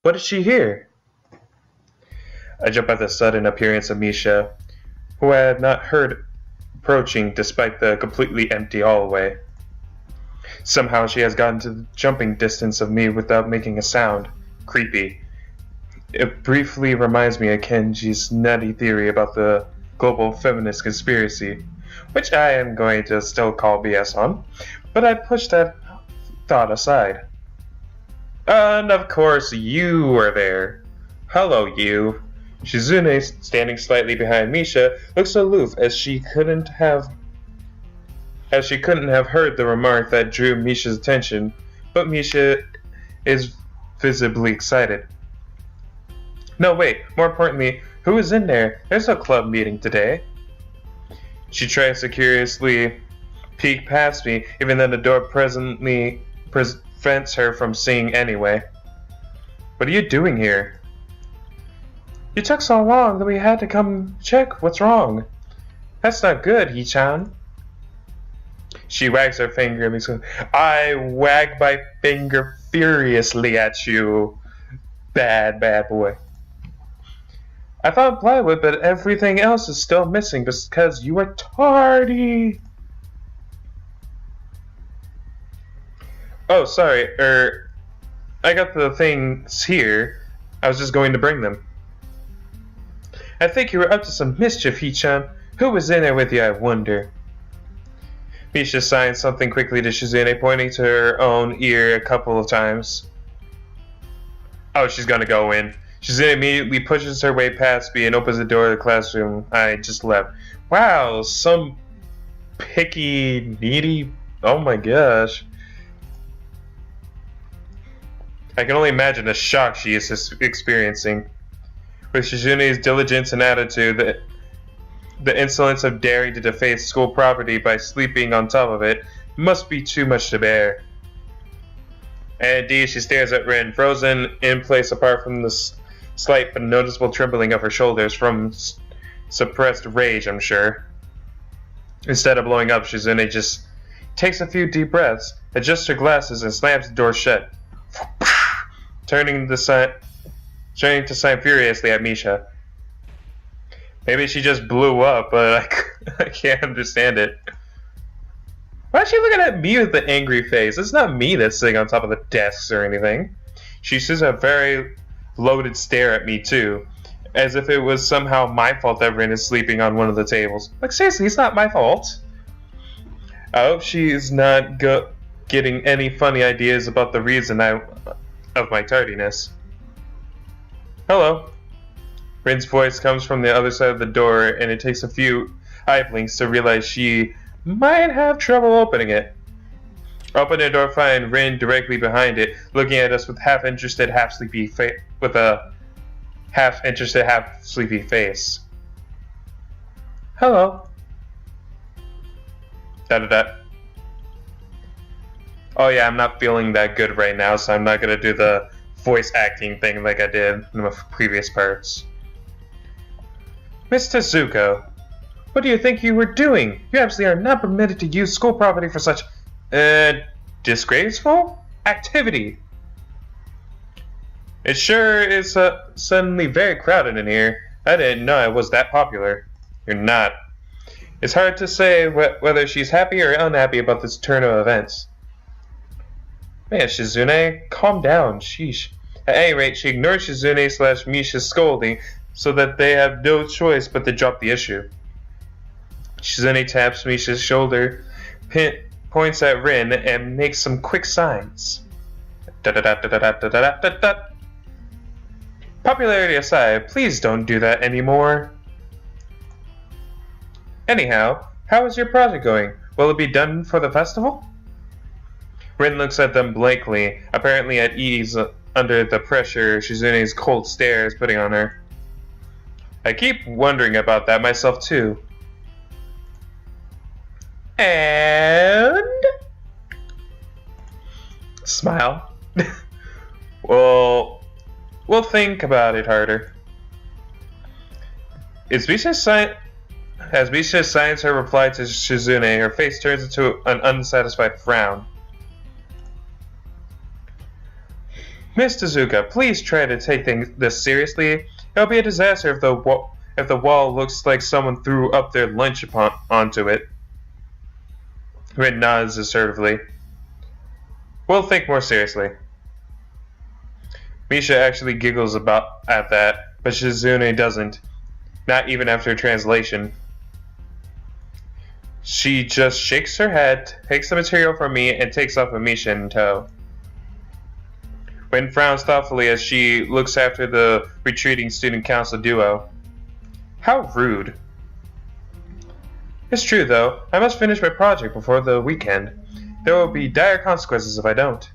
What did she hear? I jump at the sudden appearance of Misha, who I had not heard approaching despite the completely empty hallway. Somehow she has gotten to the jumping distance of me without making a sound. Creepy. It briefly reminds me of Kenji's nutty theory about the global feminist conspiracy, which I am going to still call BS on, but I pushed that thought aside. And of course you were there. Hello, you. Shizune, standing slightly behind Misha, looks aloof as she couldn't have heard the remark that drew Misha's attention, but Misha is visibly excited. No, wait, more importantly, who is in there? There's a club meeting today. She tries to curiously peek past me, even though the door presently prevents her from seeing anyway. What are you doing here? You took so long that we had to come check what's wrong. That's not good, Hichan. She wags her finger at me, so I wag my finger furiously at you. Bad boy. I found plywood, but everything else is still missing because you were tardy. Oh, sorry, I got the things here. I was just going to bring them. I think you were up to some mischief, Hichan. Who was in there with you, I wonder? Misha signs something quickly to Shizune, pointing to her own ear a couple of times. Oh, she's gonna go in. Shizune immediately pushes her way past me and opens the door of the classroom I just left. Wow, some picky, needy... Oh my gosh. I can only imagine the shock she is experiencing. With Shizune's diligence and attitude, the insolence of daring to deface school property by sleeping on top of it must be too much to bear. And indeed, she stares at Rin, frozen in place apart from the slight but noticeable trembling of her shoulders from suppressed rage, I'm sure. Instead of blowing up, Shizune just takes a few deep breaths, adjusts her glasses, and slams the door shut, turning to sign furiously at Misha. Maybe she just blew up, but I can't understand it. Why is she looking at me with the angry face? It's not me that's sitting on top of the desks or anything. She shoots a very loaded stare at me too, as if it was somehow my fault that Rin is sleeping on one of the tables. Like, seriously, it's not my fault. I hope she's not getting any funny ideas about the reason of my tardiness. Hello. Rin's voice comes from the other side of the door, and it takes a few eye blinks to realize she might have trouble opening it. Open the door, find Rin directly behind it, looking at us with a half-interested, half-sleepy face. Hello. Oh yeah, I'm not feeling that good right now, so I'm not gonna do the voice acting thing like I did in the previous parts. Mr. Zuko, what do you think you were doing? You absolutely are not permitted to use school property for such, disgraceful activity. It sure is suddenly very crowded in here. I didn't know I was that popular. You're not. It's hard to say whether she's happy or unhappy about this turn of events. Man, Shizune, calm down, sheesh. At any rate, she ignores Shizune/Misha's scolding, so that they have no choice but to drop the issue. Shizune taps Misha's shoulder, points at Rin, and makes some quick signs. Popularity aside, please don't do that anymore. Anyhow, how is your project going? Will it be done for the festival? Rin looks at them blankly, apparently at ease under the pressure Shizune's cold stare is putting on her. I keep wondering about that myself too. And... smile. Well, we'll think about it harder. As Misha signs her reply to Shizune, her face turns into an unsatisfied frown. Miss Tezuka, please try to take this seriously. It'll be a disaster if the wall looks like someone threw up their lunch onto it. Rin nods assertively. We'll think more seriously. Misha actually giggles at that, but Shizune doesn't. Not even after translation. She just shakes her head, takes the material from me, and takes off with Misha in tow. Rin frowns thoughtfully as she looks after the retreating student council duo. How rude. It's true, though. I must finish my project before the weekend. There will be dire consequences if I don't.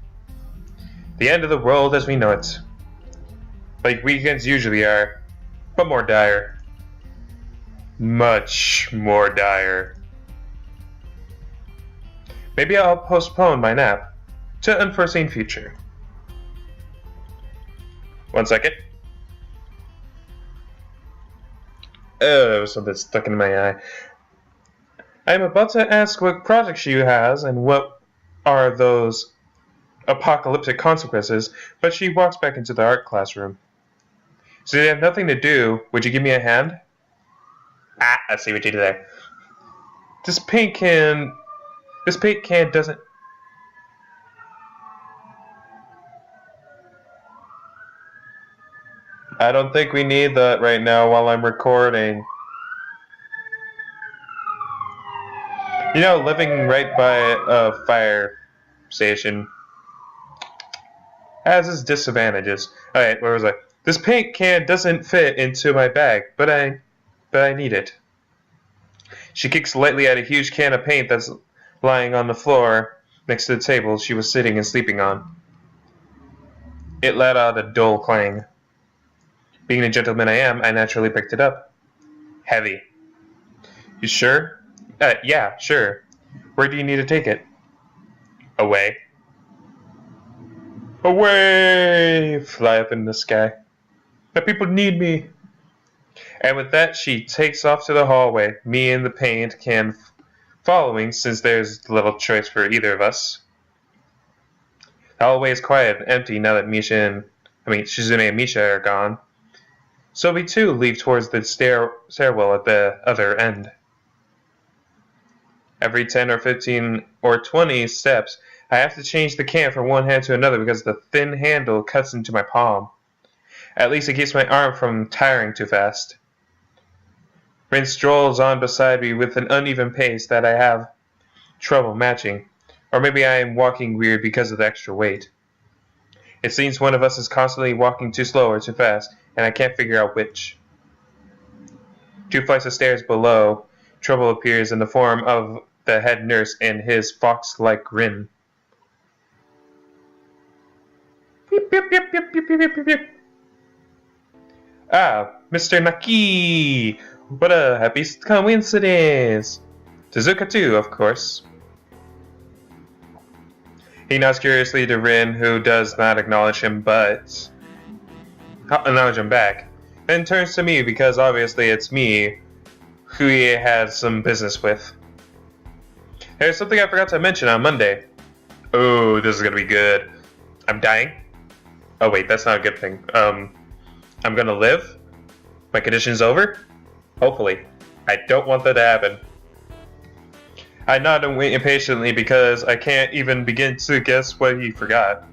The end of the world as we know it. Like weekends usually are, but more dire. Much more dire. Maybe I'll postpone my nap to an unforeseen future. 1 second. Oh, there was something stuck in my eye. I'm about to ask what project she has and what are those apocalyptic consequences, but she walks back into the art classroom. So you have nothing to do. Would you give me a hand? I see what you did there. This paint can doesn't... I don't think we need that right now while I'm recording. You know, living right by a fire station has its disadvantages. Alright, where was I? This paint can doesn't fit into my bag, but I need it. She kicks lightly at a huge can of paint that's lying on the floor next to the table she was sitting and sleeping on. It let out a dull clang. Being the gentleman I am, I naturally picked it up. Heavy. You sure? Yeah, sure. Where do you need to take it? Away. Away! Fly up in the sky. The people need me. And with that, she takes off to the hallway, me and the paint can following since there's little choice for either of us. The hallway is quiet and empty now that Shizune and Misha are gone. So we too leave towards the stairwell at the other end. Every 10 or 15 or 20 steps, I have to change the can from one hand to another because the thin handle cuts into my palm. At least it keeps my arm from tiring too fast. Rin strolls on beside me with an uneven pace that I have trouble matching. Or maybe I am walking weird because of the extra weight. It seems one of us is constantly walking too slow or too fast, and I can't figure out which. 2 flights of stairs below, trouble appears in the form of the head nurse and his fox-like grin. Ah, Mr. Naki! What a happy coincidence! Tezuka too, of course. He nods curiously to Rin, who does not acknowledge him, but acknowledge him back. Then turns to me because obviously it's me who he had some business with. There's something I forgot to mention on Monday. Oh, this is gonna be good. I'm dying. Oh wait, that's not a good thing. I'm gonna live. My condition's over. Hopefully. I don't want that to happen. I nod and wait impatiently because I can't even begin to guess what he forgot.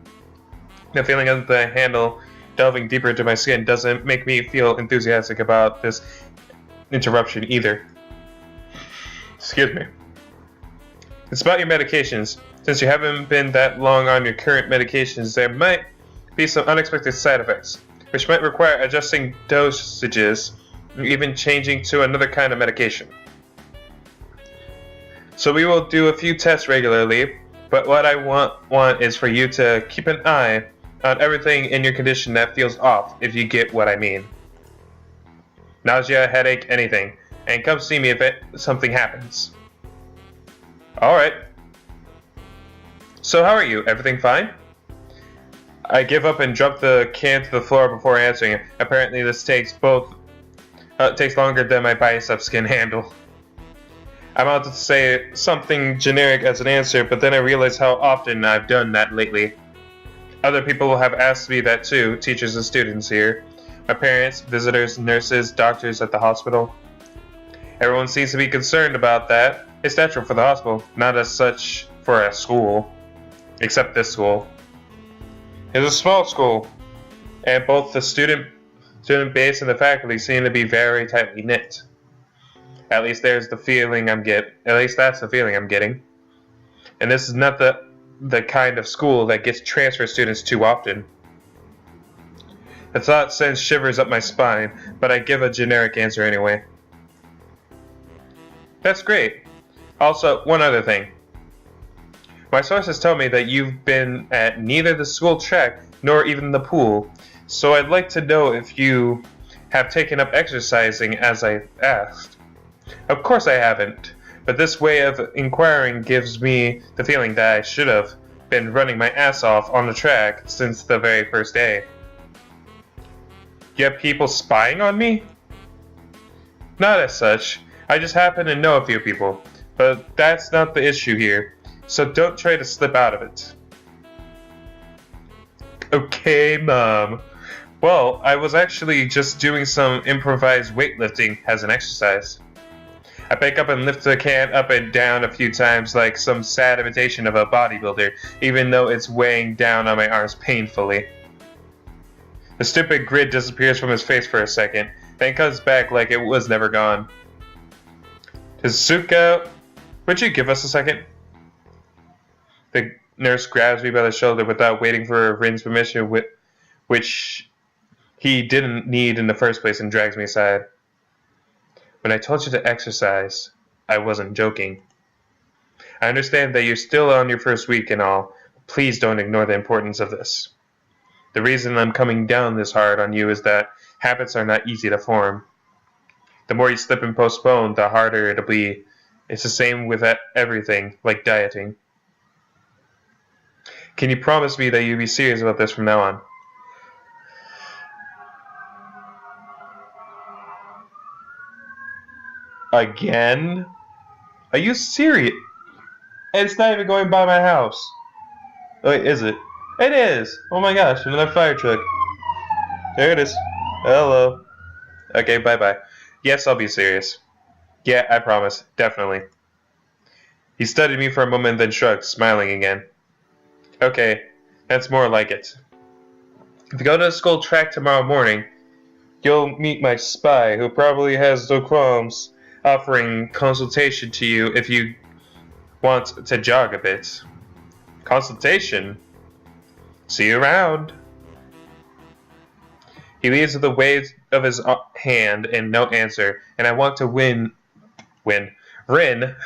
The feeling of the handle delving deeper into my skin doesn't make me feel enthusiastic about this interruption either. Excuse me. It's about your medications. Since you haven't been that long on your current medications, there might be some unexpected side effects, which might require adjusting dosages or even changing to another kind of medication. So we will do a few tests regularly, but what I want is for you to keep an eye on everything in your condition that feels off, if you get what I mean. Nausea, headache, anything, and come see me if something happens. Alright. So how are you? Everything fine? I give up and drop the can to the floor before answering. Apparently this takes longer than my biceps can handle. I'm about to say something generic as an answer, but then I realize how often I've done that lately. Other people have asked me that too, teachers and students here. My parents, visitors, nurses, doctors at the hospital. Everyone seems to be concerned about that. It's natural for the hospital, not as such for a school. Except this school. It's a small school, and both the student base and the faculty seem to be very tightly knit. At least that's the feeling I'm getting. And this is not the kind of school that gets transfer students too often. The thought sends shivers up my spine, but I give a generic answer anyway. That's great. Also, one other thing. My sources tell me that you've been at neither the school track nor even the pool, so I'd like to know if you have taken up exercising as I asked. Of course I haven't, but this way of inquiring gives me the feeling that I should have been running my ass off on the track since the very first day. You have people spying on me? Not as such. I just happen to know a few people, but that's not the issue here, so don't try to slip out of it. Okay, Mom. Well, I was actually just doing some improvised weightlifting as an exercise. I pick up and lift the can up and down a few times like some sad imitation of a bodybuilder, even though it's weighing down on my arms painfully. The stupid grin disappears from his face for a second, then comes back like it was never gone. Tezuka, would you give us a second? The nurse grabs me by the shoulder without waiting for Ren's permission, which he didn't need in the first place, and drags me aside. When I told you to exercise, I wasn't joking. I understand that you're still on your first week and all, but please don't ignore the importance of this. The reason I'm coming down this hard on you is that habits are not easy to form. The more you slip and postpone, the harder it'll be. It's the same with everything, like dieting. Can you promise me that you'll be serious about this from now on? Again? Are you serious? It's not even going by my house. Wait, is it? It is! Oh my gosh, another fire truck. There it is. Hello. Okay, bye-bye. Yes, I'll be serious. Yeah, I promise. Definitely. He studied me for a moment, then shrugged, smiling again. Okay, that's more like it. If you go to the school track tomorrow morning, you'll meet my spy, who probably has no qualms offering consultation to you if you want to jog a bit. Consultation? See you around. He leaves with a wave of his hand and no answer, and I want to win. Ren,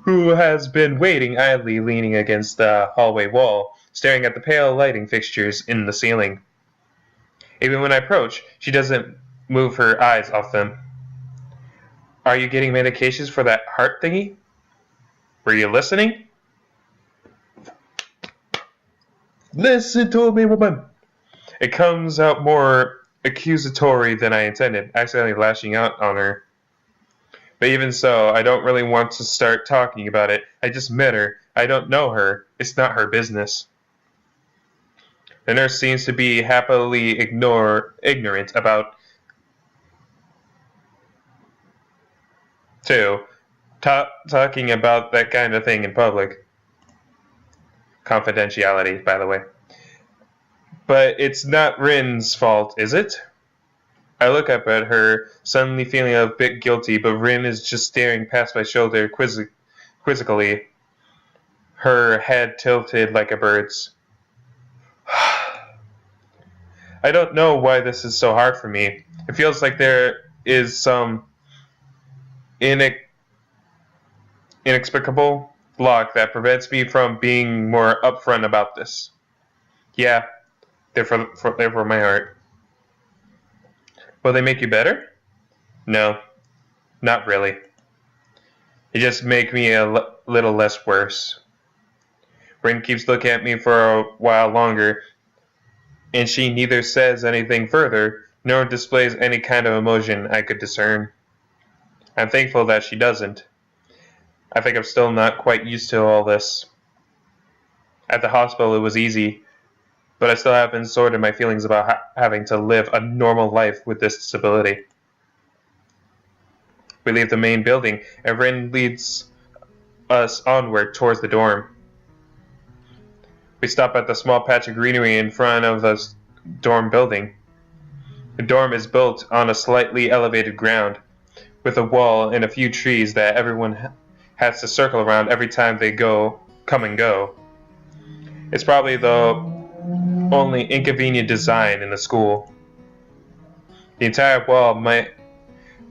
who has been waiting idly leaning against the hallway wall, staring at the pale lighting fixtures in the ceiling. Even when I approach, she doesn't move her eyes off them. Are you getting medications for that heart thingy? Were you listening? Listen to me, woman! It comes out more accusatory than I intended, accidentally lashing out on her. But even so, I don't really want to start talking about it. I just met her. I don't know her. It's not her business. The nurse seems to be happily ignorant about talking about that kind of thing in public. Confidentiality, by the way. But it's not Ren's fault, is it? I look up at her, suddenly feeling a bit guilty, but Ren is just staring past my shoulder quizzically, her head tilted like a bird's. I don't know why this is so hard for me. It feels like there is some inexplicable block that prevents me from being more upfront about this. Yeah, they're for my heart. Will they make you better? No, not really. They just make me a little less worse. Ren keeps looking at me for a while longer, and she neither says anything further, nor displays any kind of emotion I could discern. I'm thankful that she doesn't. I think I'm still not quite used to all this. At the hospital it was easy, but I still haven't sorted my feelings about having to live a normal life with this disability. We leave the main building, and Rin leads us onward towards the dorm. We stop at the small patch of greenery in front of the dorm building. The dorm is built on a slightly elevated ground, with a wall and a few trees that everyone has to circle around every time they come and go. It's probably the only inconvenient design in the school. The entire wall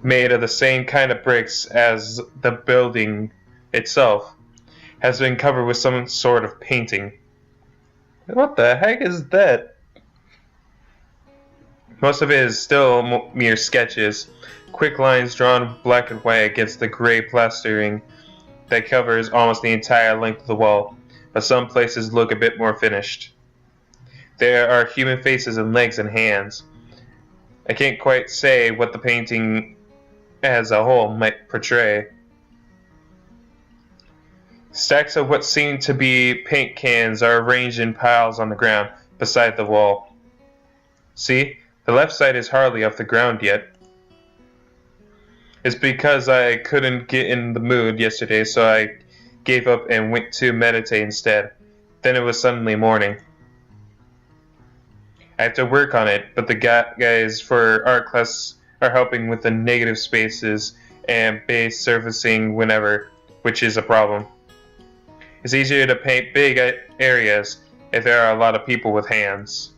made of the same kind of bricks as the building itself has been covered with some sort of painting. What the heck is that? Most of it is still mere sketches, quick lines drawn black and white against the gray plastering that covers almost the entire length of the wall, but some places look a bit more finished. There are human faces and legs and hands. I can't quite say what the painting as a whole might portray. Stacks of what seem to be paint cans are arranged in piles on the ground beside the wall. See, the left side is hardly off the ground yet. It's because I couldn't get in the mood yesterday, so I gave up and went to meditate instead. Then it was suddenly morning. I have to work on it, but the guys for art class are helping with the negative spaces and base surfacing whenever, which is a problem. It's easier to paint big areas if there are a lot of people with hands.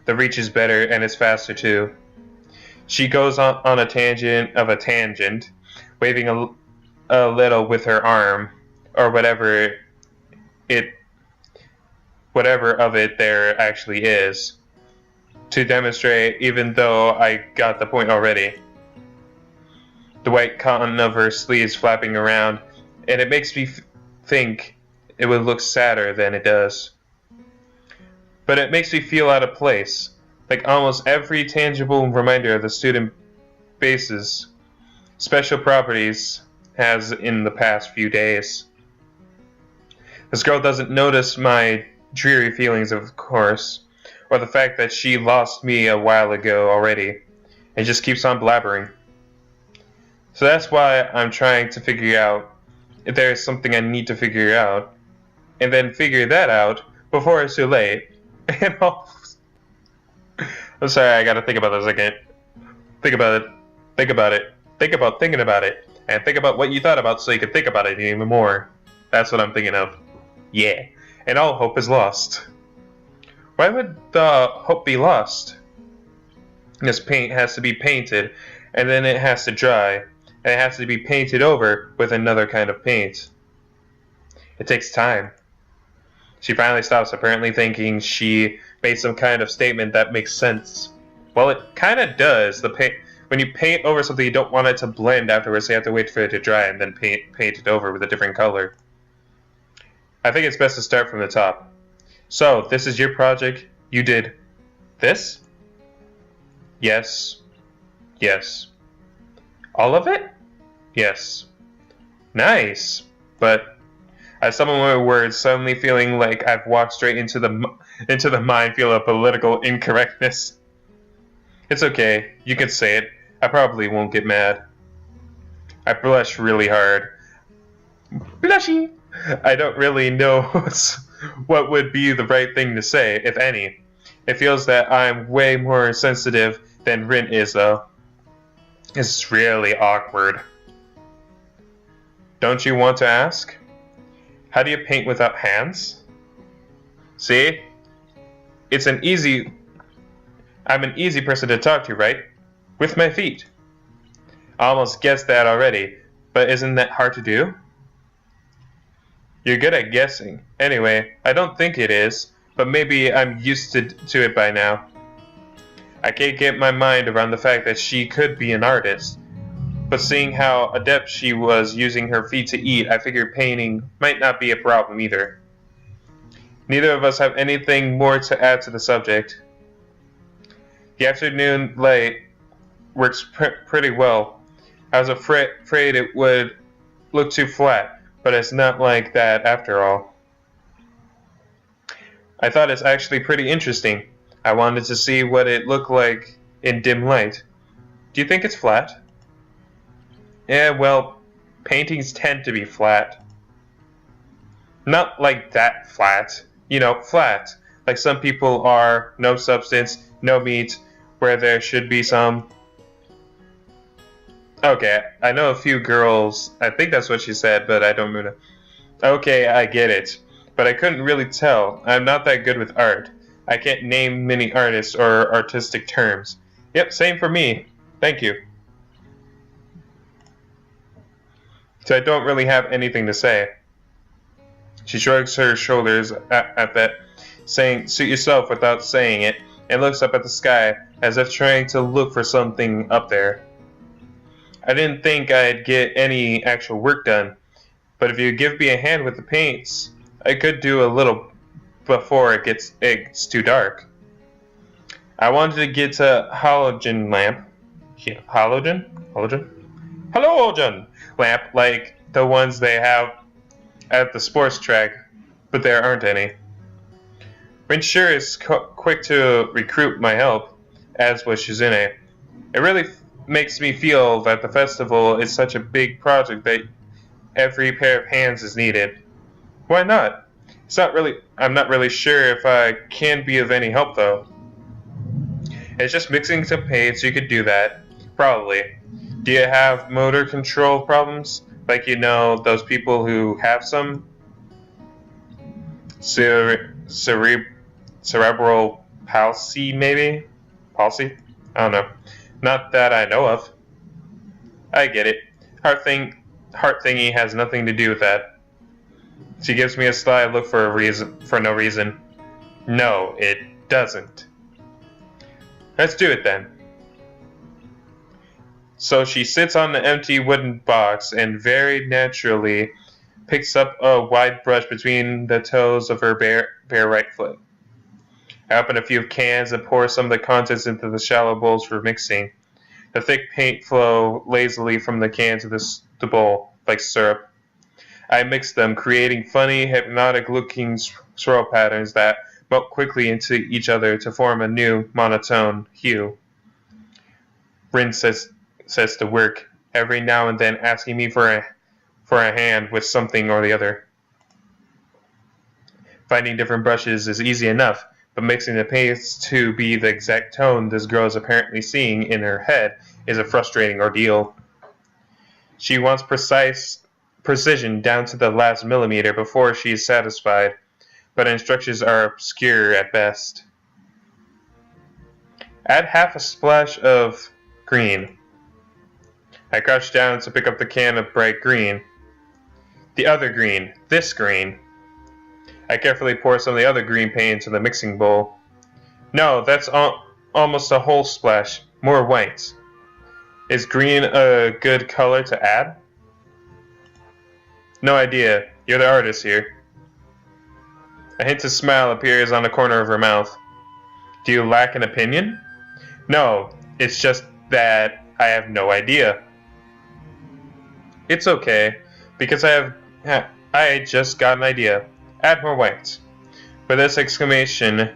The reach is better and it's faster too. She goes on a tangent of a tangent, waving a little with her arm, or whatever of it there actually is, to demonstrate, even though I got the point already. The white cotton of her sleeves flapping around, and it makes me think it would look sadder than it does. But it makes me feel out of place, like almost every tangible reminder of the student base's special properties has in the past few days. This girl doesn't notice my dreary feelings, of course, or the fact that she lost me a while ago already, and just keeps on blabbering. So that's why I'm trying to figure out if there is something I need to figure out, and then figure that out before it's too late. And I'm sorry, I gotta think about this again. Think about it. Think about it. Think about thinking about it. And think about what you thought about so you can think about it even more. That's what I'm thinking of. Yeah. And all hope is lost. Why would the hope be lost? This paint has to be painted, and then it has to dry, and it has to be painted over with another kind of paint. It takes time. She finally stops, apparently thinking she made some kind of statement that makes sense. Well, it kind of does. When you paint over something, you don't want it to blend afterwards, so you have to wait for it to dry and then paint it over with a different color. I think it's best to start from the top. So, this is your project. You did this? Yes. Yes. All of it? Yes. Nice. But I stumble my words, suddenly feeling like I've walked straight into the minefield of political incorrectness. It's okay. You can say it. I probably won't get mad. I blush really hard. Blushy! I don't really know what would be the right thing to say, if any. It feels that I'm way more sensitive than Rin is, though. It's really awkward. Don't you want to ask? How do you paint without hands? See? I'm an easy person to talk to, right? With my feet. I almost guessed that already, but isn't that hard to do? You're good at guessing. Anyway, I don't think it is, but maybe I'm used to it by now. I can't get my mind around the fact that she could be an artist, but seeing how adept she was using her feet to eat, I figured painting might not be a problem either. Neither of us have anything more to add to the subject. The afternoon light works pretty well. I was afraid it would look too flat, but it's not like that after all. I thought it's actually pretty interesting. I wanted to see what it looked like in dim light. Do you think it's flat? Yeah, well, paintings tend to be flat. Not like that flat. You know, flat. Like some people are, no substance, no meat, where there should be some. Okay, I know a few girls, I think that's what she said, but I don't know. Okay, I get it. But I couldn't really tell. I'm not that good with art. I can't name many artists or artistic terms. Yep, same for me. Thank you. So I don't really have anything to say. She shrugs her shoulders at that, saying, "Suit yourself," without saying it, and looks up at the sky, as if trying to look for something up there. I didn't think I'd get any actual work done, but if you give me a hand with the paints, I could do a little before it gets too dark. I wanted to get a halogen lamp. Halogen lamp, like the ones they have at the sports track, but there aren't any. Rin sure is quick to recruit my help, as was Shizune. It really makes me feel that the festival is such a big project that every pair of hands is needed. Why not? I'm not really sure if I can be of any help though. It's just mixing some paints, you could do that. Probably. Do you have motor control problems? Like, you know, those people who have some cerebral palsy, maybe? Palsy? I don't know. Not that I know of. I get it. Heart thingy has nothing to do with that. She gives me a sly look for no reason. No, it doesn't. Let's do it then. So she sits on the empty wooden box and very naturally picks up a wide brush between the toes of her bare right foot. I open a few cans and pour some of the contents into the shallow bowls for mixing. The thick paint flow lazily from the can to the bowl, like syrup. I mix them, creating funny, hypnotic-looking swirl patterns that melt quickly into each other to form a new, monotone hue. Rin says to work, every now and then asking me for a hand with something or the other. Finding different brushes is easy enough, but mixing the paints to be the exact tone this girl is apparently seeing in her head is a frustrating ordeal. She wants precision down to the last millimeter before she is satisfied, but instructions are obscure at best. Add half a splash of green. I crouch down to pick up the can of bright green. The other green. This green. I carefully pour some of the other green paint into the mixing bowl. No, that's almost a whole splash. More white. Is green a good color to add? No idea. You're the artist here. A hint of smile appears on the corner of her mouth. Do you lack an opinion? No, it's just that I have no idea. It's okay, because I just got an idea. Add more white. For this exclamation,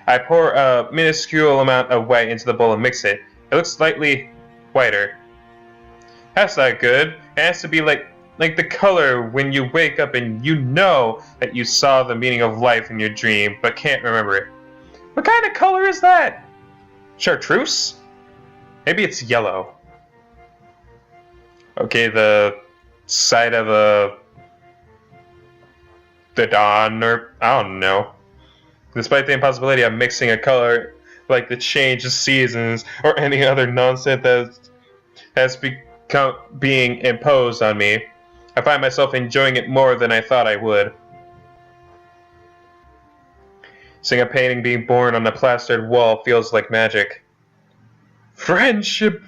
I pour a minuscule amount of white into the bowl and mix it. It looks slightly whiter. That's not good. It has to be like the color when you wake up and you know that you saw the meaning of life in your dream, but can't remember it. What kind of color is that? Chartreuse? Maybe it's yellow. Okay, the side of the dawn, or I don't know. Despite the impossibility of mixing a color like the change of seasons or any other nonsense that has become being imposed on me, I find myself enjoying it more than I thought I would. Seeing a painting being born on a plastered wall feels like magic. Friendship!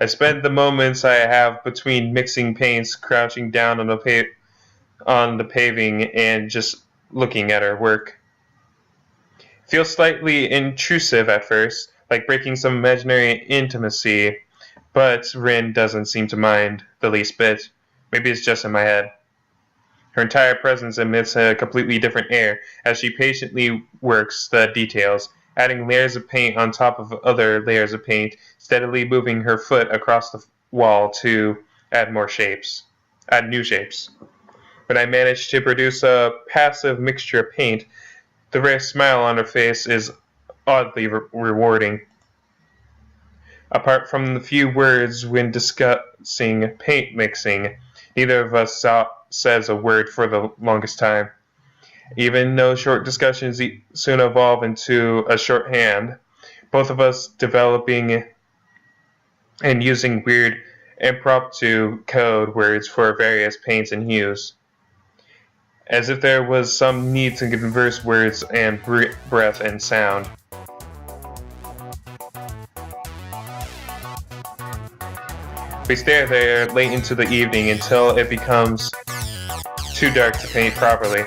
I spend the moments I have between mixing paints crouching down on the paving and just looking at her work. It feels slightly intrusive at first, like breaking some imaginary intimacy, but Rin doesn't seem to mind the least bit. Maybe it's just in my head. Her entire presence emits a completely different air as she patiently works the details, adding layers of paint on top of other layers of paint, steadily moving her foot across the wall to add new shapes. When I manage to produce a passive mixture of paint, the rare smile on her face is oddly rewarding. Apart from the few words when discussing paint mixing, neither of us says a word for the longest time. Even though short discussions soon evolve into a shorthand, both of us developing and using weird impromptu code words for various paints and hues. As if there was some need to converse words and breath and sound. We stay there late into the evening until it becomes too dark to paint properly.